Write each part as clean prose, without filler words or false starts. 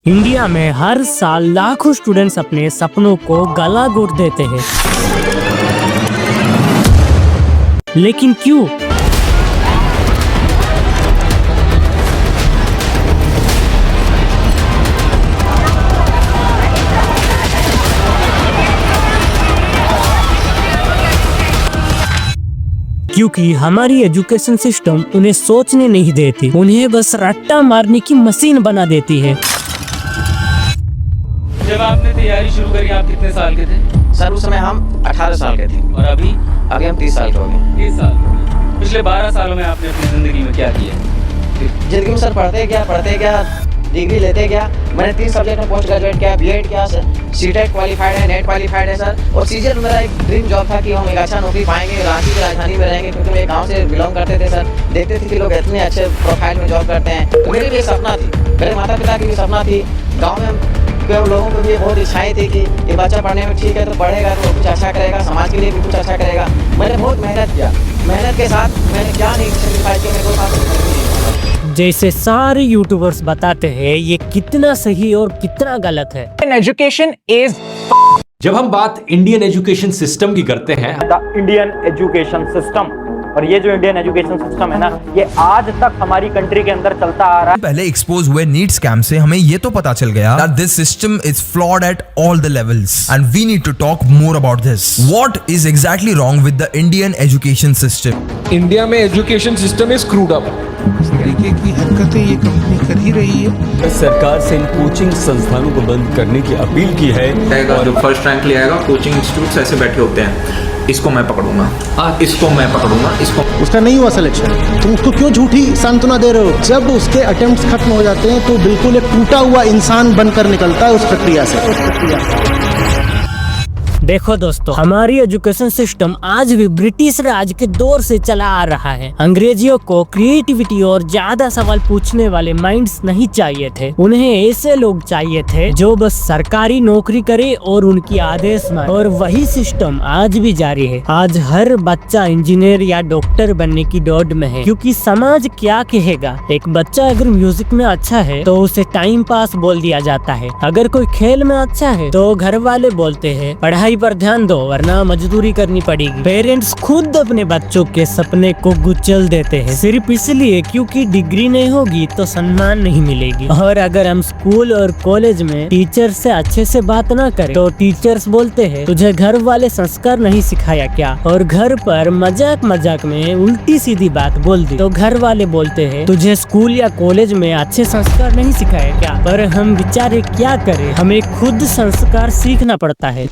India में हर साल लाखों स्टूडेंट्स अपने सपनों को गला घोट देते हैं, लेकिन क्यों? क्योंकि हमारी एजुकेशन सिस्टम उन्हें सोचने नहीं देती, उन्हें बस रट्टा मारने की मशीन बना देती है। जब आपने तैयारी शुरू करी आप कितने साल के थे? सर उस समय हम 18 साल के थे और अभी हम 30 साल के हो गए। 30 साल। पिछले 12 सालों में आपने अपनी जिंदगी में क्या किया? जिंदगी में सर पढ़ते क्या डिग्री लेते क्या। मैंने 3 सब्जेक्ट में पोस्ट ग्रेजुएट किया, बीएड किया सर, सीटेट क्वालिफाइड है, नेट क्वालिफाइड है सर। और सीजन मेरा एक ड्रीम जॉब था कि हम एक अच्छा नौकरी पाएंगे, रांची की राजधानी में रहेंगे, क्योंकि मैं गाँव से बिलोंग करते थे सर। देखते थे कि लोग इतने अच्छे प्रोफाइल में जॉब करते हैं, तो मेरी भी एक सपना थी, मेरे माता पिता की भी सपना थी। गाँव में लोगों को भी बहुत इच्छाएं थी कि ये बच्चा पढ़ने में ठीक है तो पढ़ेगा तो कुछ अच्छा करेगा, समाज के लिए भी कुछ अच्छा करेगा। मैंने बहुत मेहनत किया, मेहनत के साथ मैंने क्या नहीं सेक्रीफाइस किया, मेरे को जैसे सारे यूट्यूबर्स बताते हैं, ये कितना सही और कितना गलत है। एजुकेशन इज जब हम बात इंडियन एजुकेशन सिस्टम की करते हैं, द इंडियन एजुकेशन सिस्टम, और ये जो इंडियन एजुकेशन सिस्टम है ना, ये आज तक हमारी कंट्री के अंदर चलता आ रहा है। पहले एक्सपोज हुए नीट स्कैम से हमें ये तो पता चल गया that this system is flawed at all the levels and we need to talk more about this. What is exactly wrong with the Indian education system? India में education system is screwed up. इस तरीके की हरकतें ये company कर ही रही है। सरकार से इन कोचिंग संस्थानों को बंद करने की अपील की है। और जो फर्स्ट रैंक ले आएगा, कोचिंग इंस्टीट्यूट ऐसे बैठे होते हैं, इसको मैं पकड़ूंगा, इसको मैं पकड़ूंगा, इसको। उसका नहीं हुआ सिलेक्शन, तुम उसको क्यों झूठी सांत्वना दे रहे हो? जब उसके अटेम्प्ट्स खत्म हो जाते हैं तो बिल्कुल एक टूटा हुआ इंसान बनकर निकलता है उस प्रक्रिया से। देखो दोस्तों, हमारी एजुकेशन सिस्टम आज भी ब्रिटिश राज के दौर से चला आ रहा है। अंग्रेजियों को क्रिएटिविटी और ज्यादा सवाल पूछने वाले माइंड्स नहीं चाहिए थे, उन्हें ऐसे लोग चाहिए थे जो बस सरकारी नौकरी करे और उनकी आदेश माने। और वही सिस्टम आज भी जारी है। आज हर बच्चा इंजीनियर या डॉक्टर बनने की दौड़ में है, क्योंकि समाज क्या कहेगा। एक बच्चा अगर म्यूजिक में अच्छा है तो उसे टाइम पास बोल दिया जाता है, अगर कोई खेल में अच्छा है तो घर वाले बोलते हैं पढ़ाई पर ध्यान दो वरना मजदूरी करनी पड़ेगी। पेरेंट्स खुद अपने बच्चों के सपने को कुचल देते हैं, सिर्फ इसलिए क्योंकि डिग्री नहीं होगी तो सम्मान नहीं मिलेगी। और अगर हम स्कूल और कॉलेज में टीचर से अच्छे से बात ना करें तो टीचर्स बोलते हैं तुझे घर वाले संस्कार नहीं सिखाया क्या। और घर पर मजाक मजाक में उल्टी सीधी बात बोल दी तो घर वाले बोलते हैं तुझे स्कूल या कॉलेज में अच्छे संस्कार नहीं सिखाया क्या। पर हम बेचारे क्या करें, हमें खुद संस्कार सीखना पड़ता है।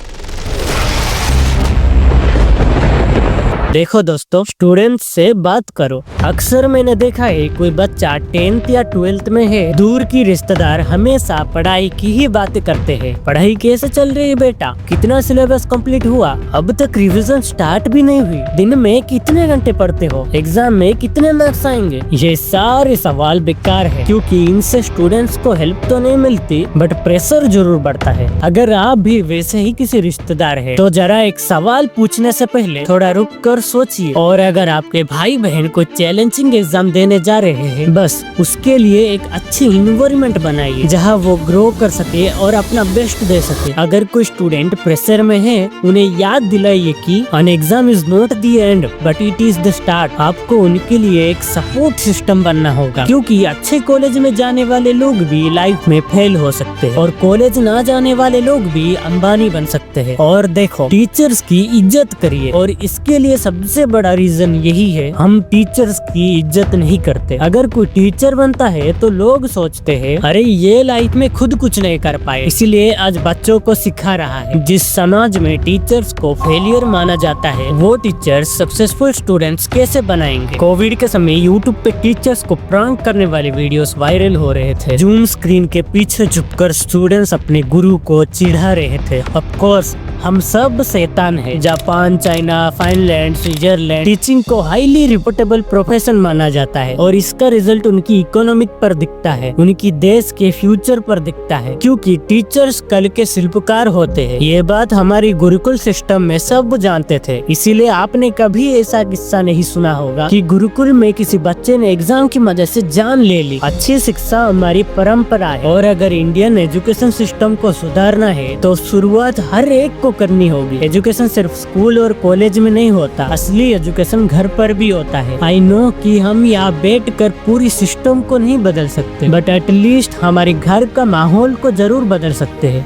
देखो दोस्तों, स्टूडेंट्स से बात करो। अक्सर मैंने देखा है कोई बच्चा 10th या 12th में है, दूर की रिश्तेदार हमेशा पढ़ाई की ही बातें करते हैं। पढ़ाई कैसे चल रही है बेटा, कितना सिलेबस कंप्लीट हुआ, अब तक रिवीजन स्टार्ट भी नहीं हुई, दिन में कितने घंटे पढ़ते हो, एग्जाम में कितने मार्क्स आएंगे। ये सारे सवाल बेकार है, क्योंकि इनसे स्टूडेंट्स को हेल्प तो नहीं मिलती बट प्रेशर जरूर बढ़ता है। अगर आप भी वैसे ही किसी रिश्तेदार है तो जरा एक सवाल पूछने से पहले थोड़ा रुक कर सोचिए। और अगर आपके भाई बहन को चैलेंजिंग एग्जाम देने जा रहे हैं, बस उसके लिए एक अच्छी इन्वायरमेंट बनाइए जहां वो ग्रो कर सके और अपना बेस्ट दे सके। अगर कोई स्टूडेंट प्रेशर में है, उन्हें याद दिलाइए कि an exam is not the end but it is the start। आपको उनके लिए एक सपोर्ट सिस्टम बनना होगा, क्योंकि अच्छे कॉलेज में जाने वाले लोग भी लाइफ में फेल हो सकते हैं और कॉलेज ना जाने वाले लोग भी अंबानी बन सकते हैं। और देखो, टीचर्स की इज्जत करिए, और इसके लिए सबसे बड़ा रीजन यही है, हम टीचर्स की इज्जत नहीं करते। अगर कोई टीचर बनता है तो लोग सोचते हैं अरे ये लाइफ में खुद कुछ नहीं कर पाए, इसीलिए आज बच्चों को सिखा रहा है। जिस समाज में टीचर्स को फेलियर माना जाता है, वो टीचर्स सक्सेसफुल स्टूडेंट्स कैसे बनाएंगे। कोविड के समय यूट्यूब पे टीचर्स को प्रैंक करने वाले वीडियोस वायरल हो रहे थे। जूम स्क्रीन के पीछे झुककर स्टूडेंट्स अपने गुरु को चिढ़ा रहे थे। ऑफ कोर्स हम सब शैतान है। जापान, चाइना, फाइनलैंड, स्विट्जरलैंड टीचिंग को हाईली रिपोर्टेबल प्रोफेशन माना जाता है और इसका रिजल्ट उनकी इकोनॉमिक पर दिखता है, उनकी देश के फ्यूचर पर दिखता है, क्योंकि टीचर्स कल के शिल्पकार होते हैं। ये बात हमारी गुरुकुल सिस्टम में सब जानते थे। इसीलिए आपने कभी ऐसा किस्सा नहीं सुना होगा कि गुरुकुल में किसी बच्चे ने एग्जाम की मदद से जान ले ली। अच्छी शिक्षा हमारी परंपरा है और अगर इंडियन एजुकेशन सिस्टम को सुधारना है तो शुरुआत हर एक को करनी होगी। एजुकेशन सिर्फ स्कूल और कॉलेज में नहीं होता, असली एजुकेशन घर पर भी होता है। आई नो कि हम यहाँ बैठकर पूरी सिस्टम को नहीं बदल सकते, बट एटलीस्ट हमारे घर का माहौल को जरूर बदल सकते हैं।